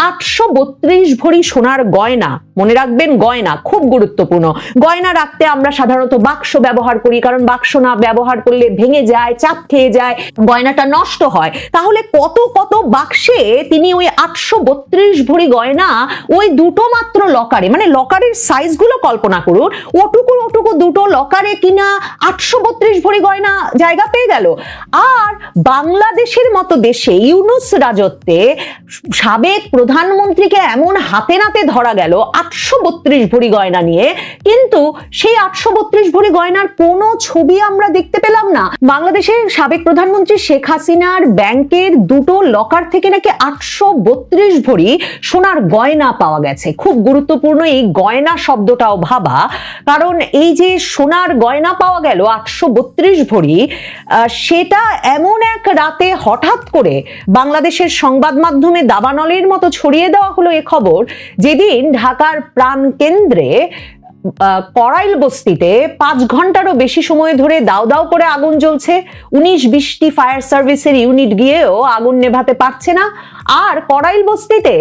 832 ভরি সোনার গয়না, মনে রাখবেন গয়না খুব গুরুত্বপূর্ণ। গয়না রাখতে আমরা সাধারণত বাক্স ব্যবহার করি, কারণ বাক্স না ব্যবহার করলে ভেঙে যায়, চাপ খেয়ে যায়, গয়নাটা নষ্ট হয়। তাহলে কত কত বাক্সে তিনি ওই 832 ভরি গয়না ওই দুটো মাত্র লকারে, মানে লকারের সাইজগুলো কল্পনা করুন, ওটুকু দুটো লকারে কিনা 832 ভরি গয়না জায়গা পেয়ে গেল। আর বাংলাদেশের মতো দেশে ইউনূস রাজত্বে সাবেক প্রধানমন্ত্রীকে এমন হাতে নাতে ধরা গেল 832 ভরি গয়না নিয়ে, কিন্তু সেই 832 ভরি গয়নার কোনো ছবি আমরা দেখতে পেলাম না। বাংলাদেশের সাবেক প্রধানমন্ত্রী শেখ হাসিনার ব্যাংকের দুটো লকার থেকে নাকি 832 ভরি সোনার গয়না পাওয়া গেছে। খুব গুরুত্বপূর্ণ এই গয়না শব্দটাও ভাবা, কারণ এই যে সোনার গয়না পাওয়া গেল 832 ভরি, সেটা এমন এক রাতে হঠাৎ করে বাংলাদেশের সংবাদ মাধ্যমে দাবানলের মতো ছড়িয়ে দেওয়া হলো এ খবর, যেদিন ঢাকার প্রাণ কেন্দ্রে করাইল বস্তিতে 5 ঘন্টারও বেশি সময় ধরে দাও দাও করে আগুন জ্বলছে। 19-20টি ফায়ার সার্ভিসের ইউনিট গিয়েও আগুন নেভাতে পারছে না। আর করাইল বস্তিতে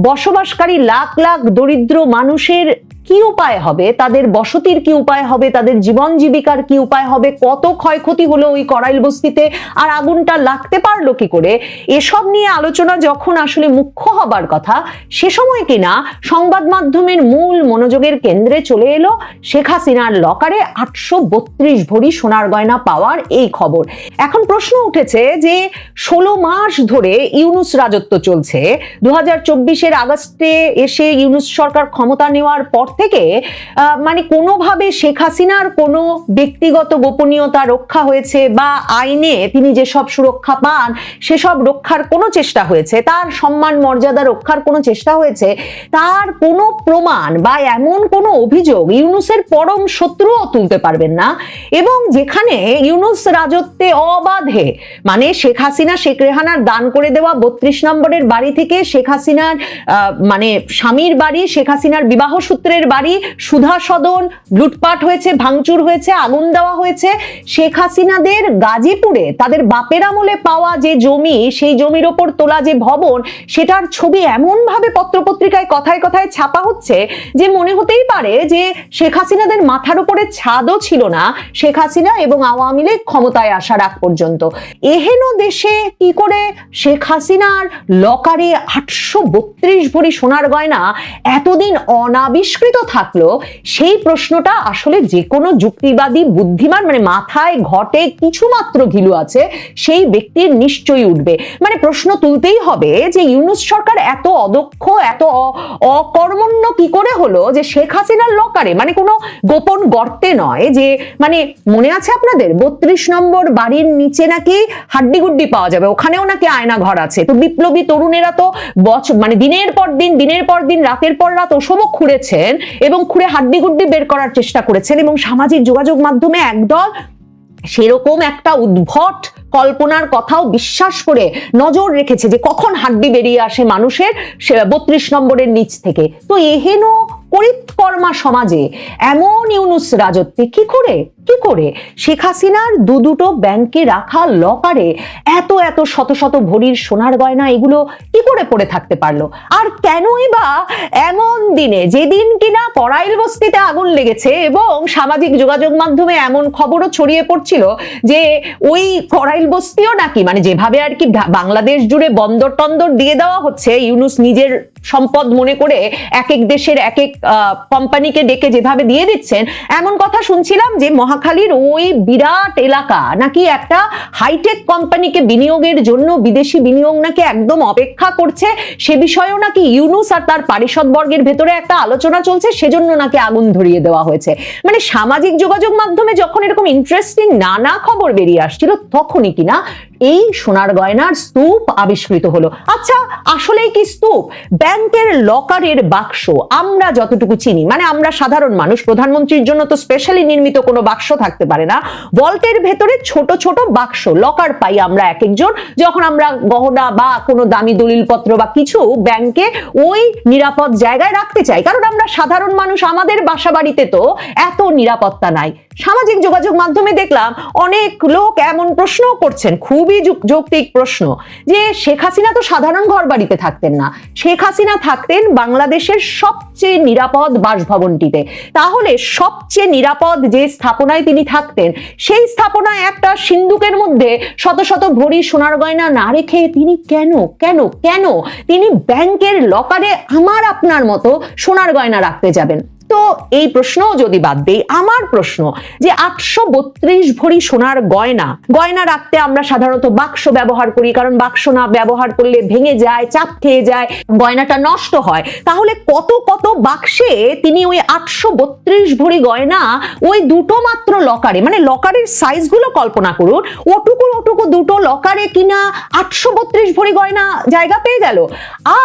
বসবাসকারী লাখ লাখ দরিদ্র মানুষের কি উপায় হবে, তাদের বসতির কি উপায় হবে, তাদের জীবন জীবিকার কি উপায় হবে, কত ক্ষয়ক্ষতি হলো ওই করাইল বস্তিতে, আর আগুনটা লাগতে পারলো কি করে, এসব নিয়ে আলোচনা যখন আসলে মুখ্য হবার কথা, সে সময় কিনা সংবাদ মাধ্যমের মূল মনোযোগের কেন্দ্রে চলে এলো শেখ হাসিনার লকারে 832 ভরি সোনার গয়না পাওয়ার এই খবর। এখন প্রশ্ন উঠেছে যে 16 মাস ধরে ইউনূস রাজত্ব চলছে। 2024-এর আগস্টে এসে ইউনূস সরকার ক্ষমতা নেওয়ার পর থেকে মানে কোনোভাবে শেখ হাসিনার কোনো ব্যক্তিগত গোপনীয়তা রক্ষা হয়েছে বা আইনে তিনি যেসব সুরক্ষা পান সেসব রক্ষার কোনো চেষ্টা হয়েছে, তার সম্মান মর্যাদা রক্ষার কোনো চেষ্টা হয়েছে, তার কোনো প্রমাণ বা এমন কোনো অভিযোগ ইউনূসের পরম শত্রুও তুলতে পারবেন না। এবং যেখানে ইউনূস রাজত্বে অবাধে, মানে শেখ হাসিনা শেখ রেহানার দান করে দেওয়া 32 নম্বরের বাড়ি থেকে শেখ হাসিনার মানে স্বামীর বাড়ি, শেখ হাসিনার বিবাহ সূত্রের বাড়ি, সুধা সদন লুটপাট হয়েছে, ভাঙচুর হয়েছে, আগুন দেওয়া হয়েছে। শেখ হাসিনাদের গাজীপুরে তাদের বাপের আমলে পাওয়া যে জমি, সেই জমির ওপর তোলা যে ভবন, সেটার ছবি এমন ভাবে পত্রপত্রিকায় কথায় কথায় ছাপা হচ্ছে যে মনে হতেই পারে যে শেখ হাসিনাদের মাথার উপরে ছাদও ছিল না শেখ হাসিনা এবং আওয়ামী লীগ ক্ষমতায় আসার আগ পর্যন্ত। এহেন দেশে কি করে শেখ হাসিনার লকারে 832 ভরি সোনার গয়না এতদিন অনাবিষ্কৃত থাকলো, সেই প্রশ্নটা আসলে যে কোনো যুক্তিবাদী বুদ্ধিমান, মানে মাথায় ঘটে কিছু মাত্র ঘিলু আছে সেই ব্যক্তির নিশ্চয়ই উঠবে। মানে প্রশ্ন তুলতেই হবে যে ইউনূস সরকার এত অদক্ষ, এত অকর্মণ্য কি করে হলো যে শেখ হাসিনার লকারে, মানে কোনো গোপন গর্তে নয়, যে মানে মনে আছে আপনাদের 32 নম্বর বাড়ির নিচে নাকি হাড্ডিগুড্ডি পাওয়া যাবে, ওখানেও নাকি আয়না ঘর আছে। তো বিপ্লবী তরুণেরা তো মানে দিনের পর দিন রাতের পর রাত ওসবও খুঁড়েছেন এবং খুঁড়ে হাড্ডিগুড্ডি বের করার চেষ্টা করেছেন, এবং সামাজিক যোগাযোগ মাধ্যমে একদল সেরকম একটা উদ্ভট কল্পনার কথাও বিশ্বাস করে নজর রেখেছে যে কখন হাড্ডি বেরিয়ে আসে মানুষের 32 নম্বরের নিচ থেকে। তো এহেন করিতকর্মা সমাজে এমন ইউনূস রাজত্বে কি করে শেখ হাসিনার দুটো ব্যাংকে রাখা লকারে এত এত শত শত ভরির সোনার গয়না এগুলো কি করে পড়ে থাকতে পারলো? আর কেনই বা এমন দিনে, যেদিন কিনা করাইল বস্তিতে আগুন লেগেছে এবং সামাজিক যোগাযোগ মাধ্যমে এমন খবরও ছড়িয়ে পড়ছিল যে ওই করাইল বস্তিও নাকি, মানে যেভাবে আর কি বাংলাদেশ জুড়ে বন্দর টন্দর দিয়ে দেওয়া হচ্ছে, ইউনূস নিজের সম্পদ মনে করে এক এক দেশের এক এক কোম্পানিকে ডেকে যেভাবে দিয়ে দিচ্ছেন, এমন কথা শুনছিলাম যে মহাখালীর ওই বিরাট এলাকা নাকি একটা হাইটেক কোম্পানিকে বিনিয়োগের জন্য বিদেশি বিনিয়োগ নাকি একদম অপেক্ষা করছে, সে বিষয়েও নাকি ইউনূস আর তার পারিষদবর্গের ভেতরে একটা আলোচনা চলছে, সেজন্য নাকি আগুন ধরিয়ে দেওয়া হয়েছে। মানে সামাজিক যোগাযোগ মাধ্যমে যখন এরকম ইন্টারেস্টিং নানা খবর বেরিয়ে আসছিল, তখনই কিনা এই সোনার গয়নার স্তূপ আবিষ্কৃত হলো। আচ্ছা, আসলেই কি স্তূপ? ব্যাংকের লকারের বাক্স আমরা যতটুকু চিনি, মানে আমরা সাধারণ মানুষ, প্রধানমন্ত্রীর জন্য তো স্পেশালি নির্মিত কোনো বাক্স থাকতে পারে না, ভল্টের ভেতরে ছোট ছোট বাক্স লকার পাই আমরা এক একজন, যখন আমরা গহনা বা কোনো দামি দলিলপত্র বা কিছু ব্যাংকে ওই নিরাপদ জায়গায় রাখতে চাই, কারণ আমরা সাধারণ মানুষ, আমাদের বাসা বাড়িতে তো এত নিরাপত্তা নাই। সামাজিক যোগাযোগ মাধ্যমে দেখলাম অনেক লোক এমন প্রশ্ন করছেন, খুব খুবই যৌক্তিক প্রশ্ন যে শেখ হাসিনা তো সাধারণ ঘর বাড়িতে থাকতেন না, শেখ হাসিনা থাকতেন বাংলাদেশের সবচেয়ে নিরাপদ বাসভবনটিতে। তাহলে সবচেয়ে নিরাপদ যে স্থাপনায় তিনি থাকতেন সেই স্থাপনায় একটা সিন্দুকের মধ্যে শত শত ভরি সোনার গয়না না রেখে তিনি কেন কেন কেন তিনি ব্যাংকের লকারে আমার আপনার মতো সোনার গয়না রাখতে যাবেন? তো এই প্রশ্ন যদি বাদ দেই, আমার প্রশ্ন যে 832 ভরি সোনার গয়না রাখতে আমরা সাধারণত বাক্স ব্যবহার করি, কারণ বাক্স না ব্যবহার করলে ভেঙে যায়, চাপ খেয়ে যায়, গয়নাটা নষ্ট হয়। তাহলে কত কত বাক্সে তিনি ওই 832 ভরি গয়না ওই দুটো মাত্র লকারে, মানে লকারের সাইজগুলো কল্পনা করুন, ওটুকু দুটো লকারে কিনা 832 ভরি গয়না জায়গা পেয়ে গেল।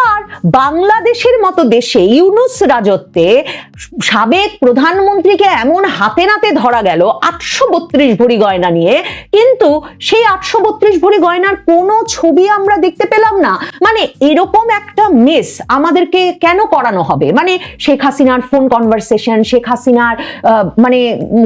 আর বাংলাদেশের মতো দেশে ইউনূস রাজত্বে সাবেক প্রধানমন্ত্রীকে এমন হাতে নাতে ধরা গেল 832 ভরি গয়না নিয়ে, কিন্তু সেই 832 ভরি গয়নার কোনো ছবি আমরা দেখতে পেলাম না। মানে এরকম একটা মিস আমাদেরকে কেন করানো হবে? মানে শেখ হাসিনার ফোন কনভারসেশন, শেখ হাসিনার মানে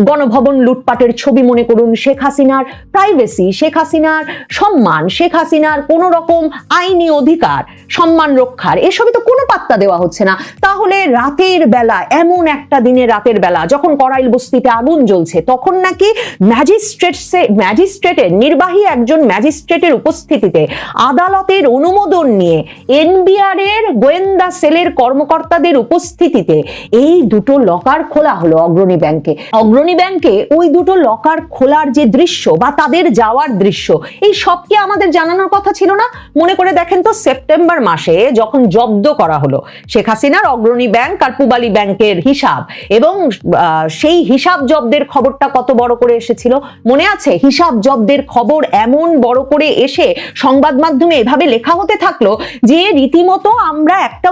গণভবন লুটপাটের ছবি মনে করুন, শেখ হাসিনার প্রাইভেসি, শেখ হাসিনার সম্মান, শেখ হাসিনার কোন রকম আইনি অধিকার সম্মান রক্ষার, এসবই তো কোনো পাত্তা দেওয়া হচ্ছে না। তাহলে রাতের বেলা, এমন একটা দিনে রাতের বেলা যখন করাইল বস্তিতে আগুন জ্বলছে, তখন নাকি ম্যাজিস্ট্রেটের নির্বাহী একজন ম্যাজিস্ট্রেটের উপস্থিতিতে আদালতের অনুমোদন নিয়ে এনবিআর এর গোয়েন্দা সেলের কর্মকর্তাদের উপস্থিতিতে এই দুটো লকার খোলা হলো অগ্রণী ব্যাংকে। অগ্রণী ব্যাংকে ওই দুটো লকার খোলার যে দৃশ্য বা তাদের যাওয়ার দৃশ্য, এই সব কি আমাদের জানানোর কথা ছিল না? মনে করে দেখেন তো, সেপ্টেম্বর মাসে যখন জব্দ করা হলো শেখ হাসিনার অগ্রণী ব্যাংক আর পূবালী ব্যাংকের হিসাব, এবং সেই হিসাব জব্দের খবরটা কত বড় করে এসেছিল মনে আছে? হিসাব জব্দের খবর এমন বড় করে এসে সংবাদ মাধ্যমে এভাবে লেখা হতে থাকলো যে রীতিমতো আমরা একটা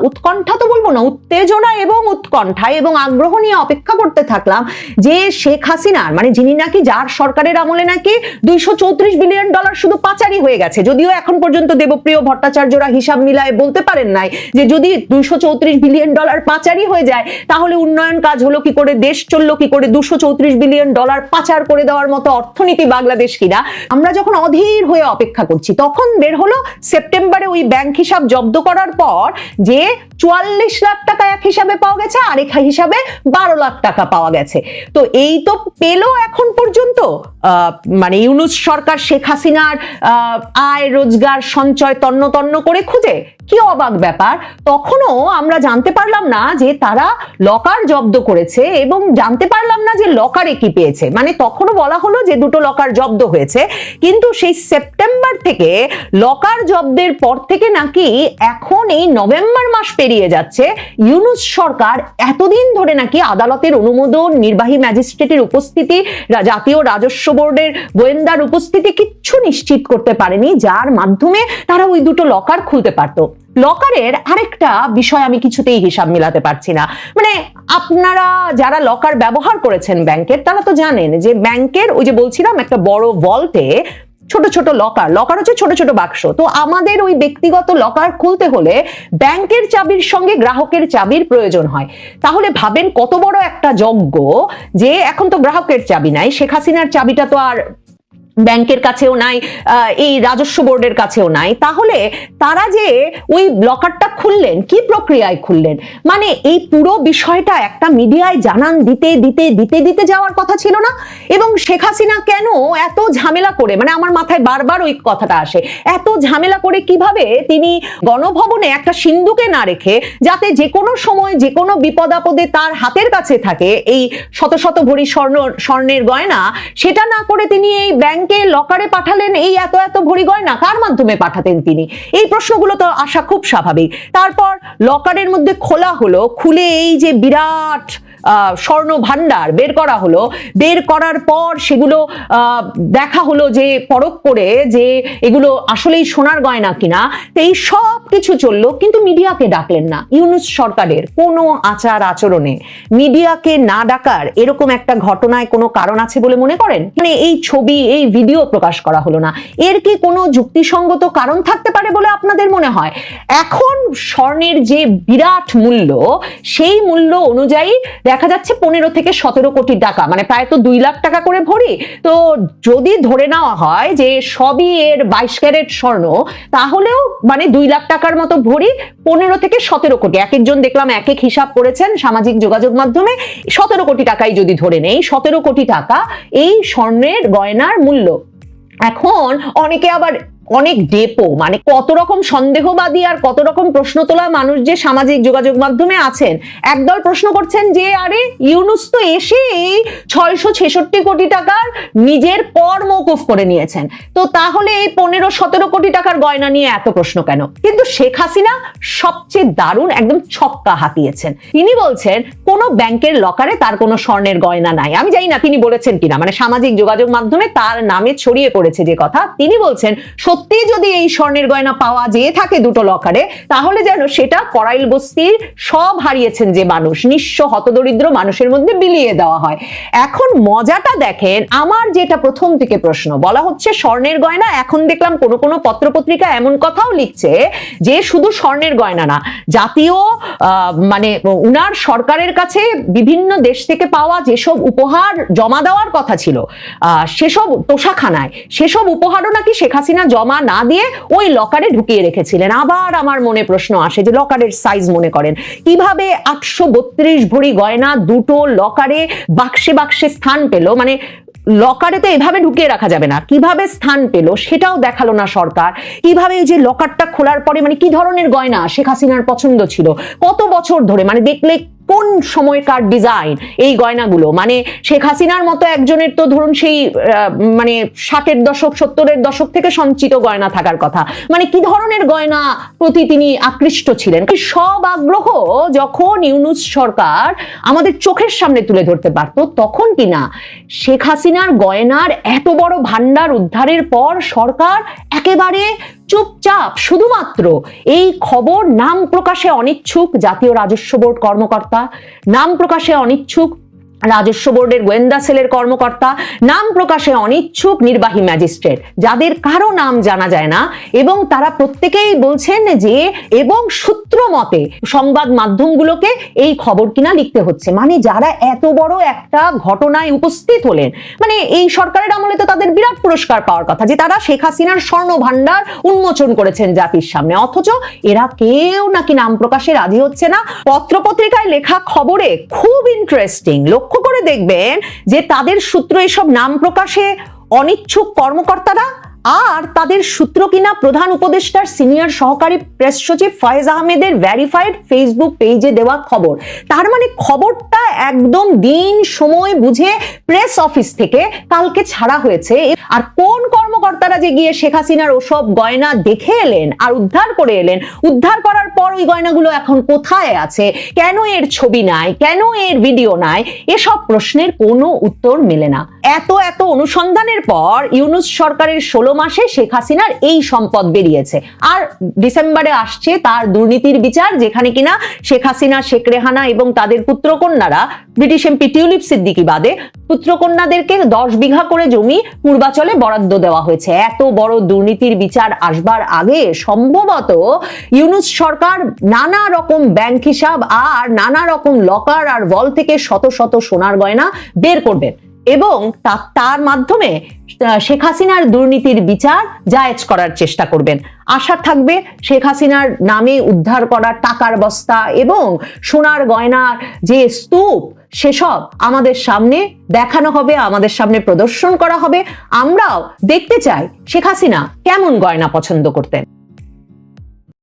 উৎকণ্ঠা তো বলবো না, উত্তেজনা এবং উৎকণ্ঠা এবং আগ্রহ নিয়ে অপেক্ষা করতে থাকলাম যে শেখ হাসিনার, মানে যিনি নাকি, যার সরকারের আমলে নাকি $234 বিলিয়ন শুধু পাচারি হয়ে গেছে। যদিও এখন পর্যন্ত দেবপ্রিয় ভট্টাচার্যরা হিসাব মিলায় বলতে পারেন নাই যে যদি $234 বিলিয়ন পাচারি হয়ে যায় তাহলে উন্নয়ন কাজ হলো কি করে, দেশ চললো কি করে, $234 বিলিয়ন পাচার করে দেওয়ার মতো অর্থনীতি বাংলাদেশ কিনা। আমরা যখন অধীর হয়ে অপেক্ষা করছি, তখন বের হলো সেপ্টেম্বরে ওই ব্যাংক হিসাব জব্দ করার পর যে 44 লাখ টাকা এক হিসাবে পাওয়া গেছে, আরেক হিসাবে 12 লাখ টাকা পাওয়া গেছে। তো এই তো পেলো এখন পর্যন্ত মানে ইউনূস সরকার শেখ হাসিনার আয় রোজগার সঞ্চয় তন্ন তন্ন করে খুঁজে। কি অবাক ব্যাপার, তখনও আমরা জানতে পারলাম না যে তারা লকার জব্দ করেছে এবং জানতে পারলাম না যে লকারে কি পেয়েছে। মানে তখনও বলা হলো যে দুটো লকার জব্দ হয়েছে, কিন্তু সেই সেপ্টেম্বর থেকে লকার জব্দের পর থেকে নাকি এখন এই নভেম্বর মাস পেরিয়ে যাচ্ছে, ইউনূস সরকার এতদিন ধরে নাকি আদালতের অনুমোদন, নির্বাহী ম্যাজিস্ট্রেটের উপস্থিতি, জাতীয় রাজস্ব বোর্ডের গোয়েন্দার উপস্থিতি কিচ্ছু নিশ্চিত করতে পারেনি, যার মাধ্যমে তারা ওই দুটো লকার খুলতে পারতো। লকারের আরেকটা বিষয় আমি কিছুতেই হিসাব মিলাতে পারছি না। মানে আপনারা যারা লকার ব্যবহার করেছেন ব্যাংকের, তারা তো জানেন যে ব্যাংকের ওই যে বলছিলাম একটা বড় ভল্টে ছোট ছোট লকার হচ্ছে ছোট ছোট বাক্স। তো আমাদের ওই ব্যক্তিগত লকার খুলতে হলে ব্যাংকের চাবির সঙ্গে গ্রাহকের চাবির প্রয়োজন হয়। তাহলে ভাবেন কত বড় একটা যজ্ঞ যে এখন তো গ্রাহকের চাবি নাই, শেখ হাসিনার চাবিটা তো আর ব্যাংকের কাছেও নাই, এই রাজস্ব বোর্ডের কাছেও নাই। তাহলে তারা যে ওই লকারটা খুললেন, কি প্রক্রিয়ায় খুললেন? মানে এই পুরো বিষয়টা একটা মিডিয়ায় জানান দিতে যাওয়ার কথা ছিল না? এবং শেখ হাসিনা কেন এত ঝামেলা করে, মানে আমার মাথায় বারবার ওই কথাটা আসে, এত ঝামেলা করে কিভাবে তিনি গণভবনে একটা সিন্দুকে না রেখে, যাতে যে কোনো সময় যে কোনো বিপদ আপদে তার হাতের কাছে থাকে এই শত শত ভরি স্বর্ণের গয়না, সেটা না করে তিনি এই ব্যাংকে লকারে পাঠালেন এই এত এত ভরি গয়না? কার মাধ্যমে পাঠাতেন তিনি? এই প্রশ্নগুলো তো আসা খুব স্বাভাবিক। তারপর লকারের মধ্যে খোলা হলো, খুলে এই যে বিরাট স্বর্ণ ভান্ডার বের করা হলো, বের করার পর সেগুলো দেখা হলো যে পরখ করে যে এগুলো আসলেই সোনার গয়না কিনা। তো এই সব কিছু চললো, কিন্তু মিডিয়াকে ডাকলেন না। ইউনূস সরকারের কোনো আচার আচরণে মিডিয়াকে না ডাকার এরকম একটা ঘটনায় কোনো কারণ আছে বলে মনে করেন? মানে এই ছবি, এই ভিডিও প্রকাশ করা হলো না। এর কি কোনো যুক্তিসঙ্গত কারণ থাকতে পারে বলে আপনাদের মনে হয়? এখন স্বর্ণের যে বিরাট মূল্য, সেই মূল্য অনুযায়ী দেখা যাচ্ছে 15 থেকে 17 কোটি টাকা, মানে প্রায় তো 2 লাখ টাকা করে ভরি। তো যদি ধরে নেওয়া হয় যে সবই এর 22 ক্যারেট স্বর্ণ, তাহলেও মানে 2 লাখ টাকার মতো ভরি, 15 থেকে 17 কোটি, এক একজন দেখলাম এক এক হিসাব করেছেন সামাজিক যোগাযোগ মাধ্যমে। 17 কোটি টাকাই যদি ধরে নেই, 17 কোটি টাকা এই স্বর্ণের গয়নার মূল্য। এখন অনেকে আবার অনেক ডেপো, মানে কত রকম সন্দেহবাদী আর কত রকম প্রশ্ন তোলা মানুষ যে সামাজিক যোগাযোগ মাধ্যমে আছেন। একদল প্রশ্ন করছেন যে আরে ইউনূস তো এসে এই 666 কোটি টাকার নিজের কর মওকুফ করে নিয়েছেন, তো তাহলে এই 15-17 কোটি টাকার গয়না নিয়ে এত প্রশ্ন কেন? কিন্তু শেখ হাসিনা সবচেয়ে দারুণ একদম ছক্কা হাতিয়েছেন। তিনি বলছেন কোনো ব্যাংকের লকারে তার কোনো স্বর্ণের গয়না নাই। আমি জানি না তিনি বলেছেন কিনা, মানে সামাজিক যোগাযোগ মাধ্যমে তার নামে ছড়িয়ে পড়েছে যে কথা। তিনি বলছেন সত্যি যদি এই স্বর্ণের গয়না পাওয়া যেয়ে থাকে দুটো লকারে, তাহলে যেন সেটা করাইল বস্তির সব হারিয়েছেন যে মানুষ, নিঃস্ব হতদরিদ্র মানুষের মধ্যে বিলিয়ে দেওয়া হয়। এখন মজাটা দেখেন, আমার যেটা প্রথম থেকে প্রশ্ন বলা হচ্ছে স্বর্ণের গয়না, এখন দেখলাম কোনো কোনো পত্রপত্রিকা এমন কথাও লিখছে যে শুধু স্বর্ণের গয়না না, জাতীয় মানে উনার সরকারের কাছে বিভিন্ন দেশ থেকে পাওয়া যেসব উপহার জমা দেওয়ার কথা ছিল সেসব তোষাখানায়, সেসব উপহারও নাকি শেখ হাসিনা জমা না দিয়ে ওই লকারে ঢুকিয়ে রেখেছিলেন। আবার আমার মনে প্রশ্ন আসে যে লকারের সাইজ মনে করেন কিভাবে 832 ভরি গয়না দুটো লকারে বাক্সে বাক্সে স্থান পেল, মানে লকারে তো এভাবে ঢুকিয়ে রাখা যাবে না, কিভাবে স্থান পেল সেটাও দেখালো না সরকার। কিভাবে যে লকারটা খোলার পরে মানে কি ধরনের গয়না শেখ হাসিনার পছন্দ ছিল, কত বছর ধরে, মানে দেখলে কোন সময়কার ডিজাইন এই গয়নাগুলো, মানে শেখ হাসিনার মতো একজনের তো ধরুন সেই মানে 60-এর দশক 70-এর দশক থেকে সঞ্চিত গয়না থাকার কথা, মানে কি ধরনের গয়না প্রতি তিনি আকৃষ্ট ছিলেন। সব আগ্রহ যখন ইউনূস সরকার আমাদের চোখের সামনে তুলে ধরতে পারত, তখন কিনা শেখ হাসিনার গয়নার এত বড় ভান্ডার উদ্ধারের পর সরকার একেবারে চুপচাপ, শুধুমাত্র এই খবর নাম প্রকাশে অনিচ্ছুক জাতীয় রাজস্ব বোর্ড কর্মকর্তা, নাম প্রকাশে অনিচ্ছুক রাজস্ব বোর্ডের গোয়েন্দা সেলের কর্মকর্তা, নাম প্রকাশে অনিচ্ছুক নির্বাহী ম্যাজিস্ট্রেট, যাদের কারো নাম জানা যায় না, এবং তারা প্রত্যেকেই বলছেন যে এবং সূত্র মতে সংবাদ মাধ্যমগুলোকে এই খবর কিনা লিখতে হচ্ছে। মানে যারা এত বড় একটা ঘটনায় উপস্থিত হলেন, মানে এই সরকারের আমলে তো তাদের বিরাট পুরস্কার পাওয়ার কথা যে তারা শেখ হাসিনার স্বর্ণ ভান্ডার উন্মোচন করেছেন জাতির সামনে, অথচ এরা কেউ নাকি নাম প্রকাশে রাজি হচ্ছে না। পত্রপত্রিকায় লেখা খবরে খুব ইন্টারেস্টিং, লক্ষ্য করে দেখবেন যে তাদের সূত্র এসব নাম প্রকাশে অনিচ্ছুক কর্মকর্তারা, আর তাদের সূত্র কিনা প্রধান উপদেষ্টার সিনিয়র সহকারী প্রেস সচিব ফয়েজ আহমেদের ভেরিফাইড ফেসবুক পেজে দেওয়া খবর। তার মানে খবরটা একদম দিন সময় বুঝে প্রেস অফিস থেকে কালকে ছাড়া হয়েছে। আর কোন কর্মকর্তারা যে গিয়ে শেখ হাসিনার ওসব গয়না দেখে এলেন আর উদ্ধার করে এলেন, উদ্ধার করার পর ওই গয়নাগুলো এখন কোথায় আছে, কেন এর ছবি নাই, কেন এর ভিডিও নাই, এসব প্রশ্নের কোনো উত্তর মেলে না। এত অনুসন্ধানের পর ইউনূস সরকারের 16 মাসে শেখ হাসিনার এই সম্পদ বেরিয়েছে, আর ডিসেম্বরে আসছে তার দুর্নীতির বিচার, যেখানে কিনা শেখ হাসিনা, শেখ রেহানা এবং তাদের পুত্রকন্যারা, ব্রিটিশ এমপি টিউলিপ সিদ্দিকী বাদে পুত্রকন্যাদেরকে 10 বিঘা করে জমি পূর্বাচলে বরাদ্দ দেওয়া হয়েছে। এত বড় দুর্নীতির বিচার আসবার আগে সম্ভবত ইউনূস সরকার নানা রকম ব্যাংক হিসাব আর নানা রকম লকার আর ভল থেকে শত শত সোনার গয়না বের করবেন এবং তার মাধ্যমে শেখ হাসিনার দুর্নীতির বিচার জায়েজ করার চেষ্টা করবেন। আশা থাকবে শেখ হাসিনার নামে উদ্ধার করা টাকার বস্তা এবং সোনার গয়নার যে স্তূপ, সেসব আমাদের সামনে দেখানো হবে, আমাদের সামনে প্রদর্শন করা হবে। আমরাও দেখতে চাই শেখ হাসিনা কেমন গয়না পছন্দ করতেন।